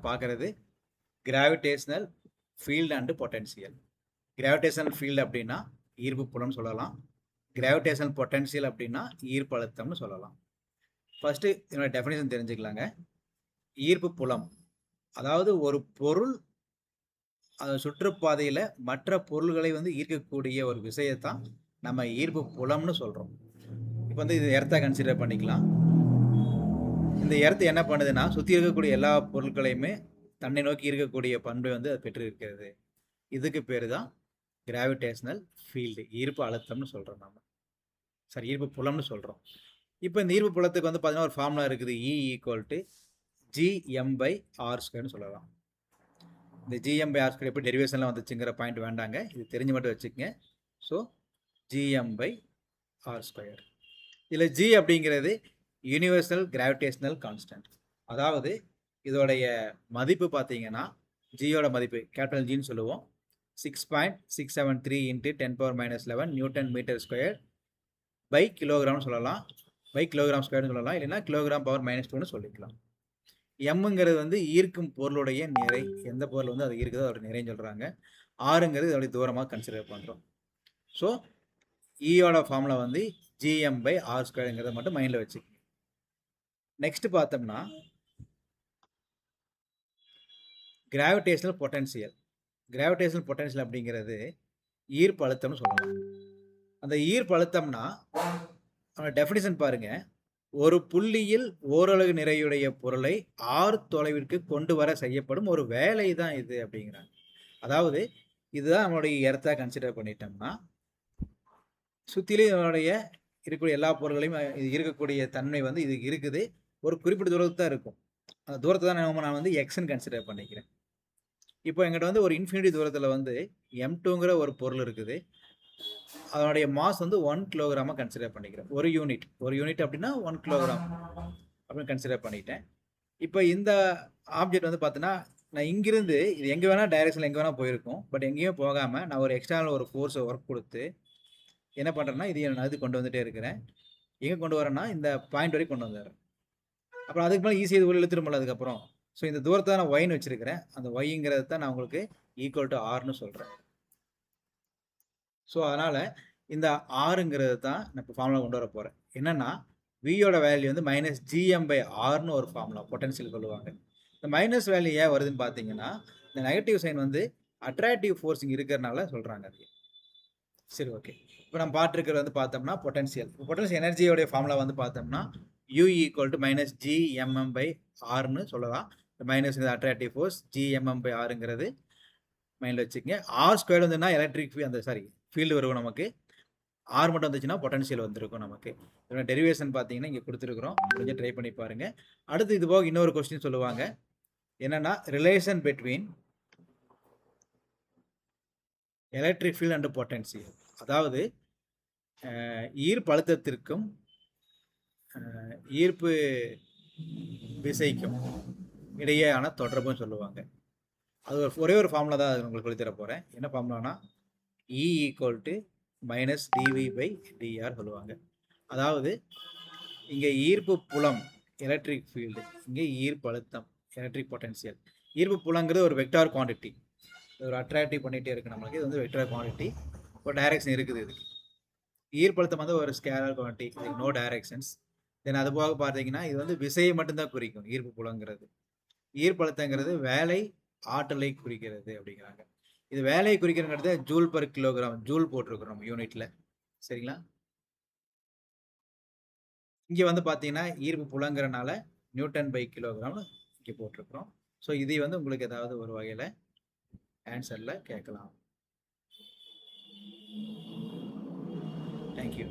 பார்க்குறது gravitational field and potential. Gravitational field அப்படின்னா ஈர்ப்பு புலம்னு சொல்லலாம். கிராவிடேஷனல் பொட்டன்ஷியல் அப்படின்னா ஈர்ப்பு அழுத்தம்னு சொல்லலாம். ஃபர்ஸ்ட் இதோட டெஃபினேஷன் தெரிஞ்சுக்கலாங்க. ஈர்ப்பு புலம் அதாவது ஒரு பொருள் சுற்றுப்பாதையில் மற்ற பொருள்களை வந்து ஈர்க்கக்கூடிய ஒரு விஷயத்தான் நம்ம ஈர்ப்பு புலம்னு சொல்கிறோம். இப்போ வந்து இது எர்த்தை கன்சிடர் பண்ணிக்கலாம். இந்த எர்த்து என்ன பண்ணுதுன்னா சுற்றி இருக்கக்கூடிய எல்லா பொருட்களையுமே தன்னை நோக்கி இருக்கக்கூடிய பண்பை வந்து அது பெற்று இருக்கிறது. இதுக்கு பேர் தான் கிராவிடேஷனல் ஃபீல்டு, ஈர்ப்பு அழுத்தம்னு சொல்கிறோம். நம்ம சரி ஈர்ப்பு புலம்னு சொல்கிறோம். இப்போ இந்த ஈர்ப்பு புலத்துக்கு வந்து பார்த்தீங்கன்னா ஒரு ஃபார்முலா இருக்குது. E = gm/r²ன்னு சொல்லலாம். இந்த gm/r² எப்படி டெரிவேஷன்லாம் வந்துச்சுங்கிற பாயிண்ட் வேண்டாங்க, இது தெரிஞ்சு மட்டும் வச்சுக்கங்க. So gm/r². இதில் g அப்படிங்கிறது யூனிவர்சல் கிராவிடேஷனல் கான்ஸ்டன்ட். அதாவது இதோடைய மதிப்பு பார்த்தீங்கன்னா ஜியோட மதிப்பு கேபிட்டல் ஜின்னு சொல்லுவோம். 6.673 × 10⁻11 நியூட்டன் மீட்டர் ஸ்கொயர் பை கிலோகிராம்னு சொல்லலாம், பை கிலோகிராம் ஸ்கொயர்னு சொல்லலாம், இல்லைன்னா கிலோகிராம் பவர் -2ன்னு சொல்லிக்கலாம். எம்ங்கிறது வந்து ஈர்க்கும் பொருளுடைய நிறை, எந்த பொருள் வந்து அது இருக்குதோ அதோட நிறைன்னு சொல்கிறாங்க. ஆறுங்கிறது அதோடைய தூரமாக கன்சிடர் பண்ணுறோம். ஸோ ஈயோட ஃபார்முலா வந்து gm/r²ங்கிறத மட்டும் மைண்டில் வச்சுக்கோங்க. நெக்ஸ்ட் பார்த்தோம்னா கிராவிடேஷனல் பொட்டன்ஷியல். கிராவிடேஷனல் பொட்டன்ஷியல் அப்படிங்கிறது ஈர்ப்பு அழுத்தம்னு சொல்லலாம். அந்த ஈர்ப்பு அழுத்தம்னா டெஃபினிஷன் பாருங்க, ஒரு புள்ளியில் ஓரலகு நிறையுடைய பொருளை ஆர் தொலைவிற்கு கொண்டு வர செய்யப்படும் ஒரு வேலை தான் இது அப்படிங்கிறாங்க. அதாவது இதுதான் நம்மளுடைய எர்த்தா கன்சிடர் பண்ணிட்டோம்னா சுற்றிலும் இதனுடைய இருக்கக்கூடிய எல்லா பொருள்களையும் இருக்கக்கூடிய தன்மை வந்து இது இருக்குது. ஒரு குறிப்பிட்ட தூரத்து தான் இருக்கும். அந்த தூரத்தை தான் நான் வந்து எக்ஸ்ன்னு கன்சிடர் பண்ணிக்கிறேன். இப்போ எங்கிட்ட வந்து ஒரு இன்ஃபினிட்டி தூரத்தில் வந்து M2ங்கிற ஒரு பொருள் இருக்குது. அதனுடைய மாஸ் வந்து 1 கிலோகிராமாக கன்சிடர் பண்ணிக்கிறேன். ஒரு யூனிட் அப்படின்னா 1 கிலோகிராம் அப்படின்னு கன்சிடர் பண்ணிட்டேன். இப்போ இந்த ஆப்ஜெக்ட் வந்து பார்த்தீங்கன்னா நான் இங்கிருந்து இது எங்கே வேணால் டைரக்ஷனில் எங்கே வேணால் போயிருக்கும். பட் எங்கேயும் போகாமல் நான் ஒரு எக்ஸ்டர்னல் ஒரு ஃபோர்ஸை ஒர்க் கொடுத்து என்ன பண்ணுறேன்னா இது கொண்டு வந்துகிட்டே இருக்கிறேன். எங்கே கொண்டு வரேன்னா இந்த பாயிண்ட் வரைக்கும் கொண்டு வந்துடுறேன். அப்புறம் அதுக்கு மேலே ஈஸியாக இது உள்ள இழுத்துருமில்ல அதுக்கப்புறம். ஸோ இந்த தூரத்தை தான் நான் ஒய்ன்னு வச்சுருக்கிறேன். அந்த ஒய்ங்கிறது தான் நான் உங்களுக்கு =r சொல்கிறேன். ஸோ அதனால் இந்த ஆறுங்கிறது தான் நான் இப்போ ஃபார்முலா கொண்டு வர போகிறேன். என்னென்னா வியோட வேல்யூ வந்து -gm/r ஒரு ஃபார்முலா பொட்டன்ஷியல் சொல்லுவாங்க. இந்த மைனஸ் வேல்யூ ஏன் வருதுன்னு பார்த்தீங்கன்னா இந்த நெகட்டிவ் சைன் வந்து அட்ராக்டிவ் ஃபோர்ஸிங் இருக்கிறனால சொல்கிறாங்க அது. சரி ஓகே. இப்போ நம்ம பார்த்துருக்கிறது வந்து பார்த்தோம்னா பொட்டன்ஷியல் எனர்ஜியோடைய ஃபார்முலா வந்து பார்த்தோம்னா U = -gmm/rன்னு சொல்லலாம். மைனஸ் இந்த அட்ராக்டிவ் ஃபோர்ஸ், gmm/rங்கிறது மைண்டில் வச்சுக்கோங்க. r² வந்துன்னா எலக்ட்ரிக் ஃபீல்டு வரும் நமக்கு. r மட்டும் வந்துச்சுன்னா பொட்டன்ஷியல் வந்திருக்கும் நமக்கு. இதோட டெரிவேஷன் பார்த்தீங்கன்னா இங்கே கொடுத்துருக்குறோம், கொஞ்சம் ட்ரை பண்ணி பாருங்கள். அடுத்து இது போக இன்னொரு கொஸ்டின் சொல்லுவாங்க. என்னென்னா relation between electric field and potential. அதாவது ஈர்ப்பு அழுத்தத்திற்கும் ஈர்ப்பு விசைக்கும் இடையேயான தொடர்புன்னு சொல்லுவாங்க. அது ஒரே ஒரு ஃபார்முலா தான் அது உங்களுக்கு சொல்லித்தர போகிறேன். என்ன ஃபார்முலானா E = -dV/dr சொல்லுவாங்க. அதாவது இங்கே ஈர்ப்பு புலம் எலக்ட்ரிக் ஃபீல்டு, இங்கே ஈர்ப்பு அழுத்தம் எலக்ட்ரிக் பொட்டன்ஷியல். ஈர்ப்பு புலங்கிறது ஒரு வெக்டார் குவான்டிட்டி, ஒரு அட்ராக்டிவ் பண்ணிகிட்டே இருக்குது நம்மளுக்கு. இது வந்து வெக்டார் குவான்டிட்டி, ஒரு டைரக்ஷன் இருக்குது இதுக்கு. ஈர்ப்பு அழுத்தம் வந்து ஒரு ஸ்கேலார் குவான்டிட்டி, இதுக்கு நோ டைரக்ஷன்ஸ். தென் அது போக பார்த்தீங்கன்னா இது வந்து விசையை மட்டும்தான் குறிக்கும். ஈர்ப்பு புலங்கிறது, ஈர்ப்பு அழுத்தங்கிறது வேலை ஆற்றலை குறிக்கிறது அப்படிங்கிறாங்க. இது வேலையை குறிக்கிறங்கிறது ஜூல்/கிலோகிராம், ஜூல் போட்டிருக்கிறோம் யூனிட்ல. சரிங்களா? இங்கே வந்து பார்த்தீங்கன்னா ஈர்ப்பு புலங்கிறனால நியூட்டன்/கிலோகிராம் இங்கே போட்டிருக்கிறோம். ஸோ இதை வந்து உங்களுக்கு ஏதாவது ஒரு வகையில் ஆன்சரில் கேட்கலாம். தேங்க்யூ.